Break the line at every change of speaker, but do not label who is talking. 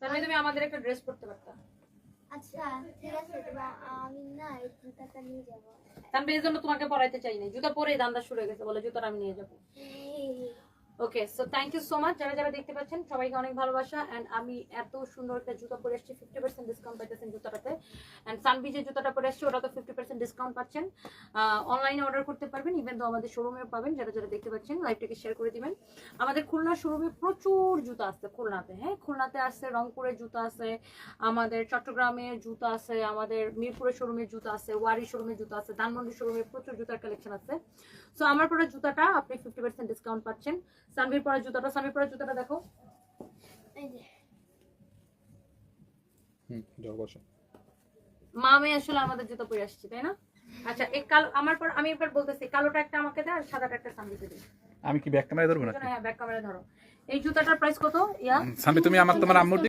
তাহলে তুমি আমাদের একটা ড্রেস পরতে পারতা।
আচ্ছা ঠিক আছে, আমি না এই জুতাটা নিয়ে যাবো।
আমি এই জন্য তোমাকে পরাইতে চাই না, জুতা পরেই দান্দা শুরু হয়ে গেছে, বলে জুতাটা আমি নিয়ে যাবো। Okay, so thank you so much যারা যারা দেখতে পাচ্ছেন, সবাইকে অনেক ভালোবাসা। এন্ড আমি এত সুন্দর একটা জুতা পরে আসছি, 50% ডিসকাউন্ট পাইতেছেন জুতাটাতে। এন্ড সানবি যে জুতাটা পরে আসছে ওটা তো 50% ডিসকাউন্ট পাচ্ছেন। অনলাইনে অর্ডার করতে পারবেন, ইভেন তো আমাদের শোরুমেও পাবেন। যারা যারা দেখতে পাচ্ছেন লাইভটাকে শেয়ার করে দিবেন। আমাদের খুলনা শোরুমে প্রচুর জুতা আছে খুলনাতে। হ্যাঁ, খুলনাতে আছে, রংপুরের জুতা আছে, আমাদের চট্টগ্রামের জুতা আছে, আমাদের মিরপুরের শোরুমের জুতা আছে, ওয়ারি শোরুমের জুতা আছে, ধানমন্ডি শোরুমে প্রচুর জুতার কালেকশন আছে। সো আমার পরে জুতাটা আপনি 50% ডিসকাউন্ট পাচ্ছেন। সানভির পরে জুতাটা দেখো।
এই যে
মামে আসলে আমাদের জুতা পরে আসছি, তাই না? আচ্ছা, এই কালো আমার পর আমি এবার বলতেছি, কালোটা একটা আমাকে দে আর সাদাটা একটা সানভিকে দে।
আমি কি ব্যাক ক্যামেরা ধরবো না?
হ্যাঁ, ব্যাক ক্যামেরা ধরো। এই জুতাটার প্রাইস কত? ইয়া
সানভি তুমি আমার তোমার আম্মুর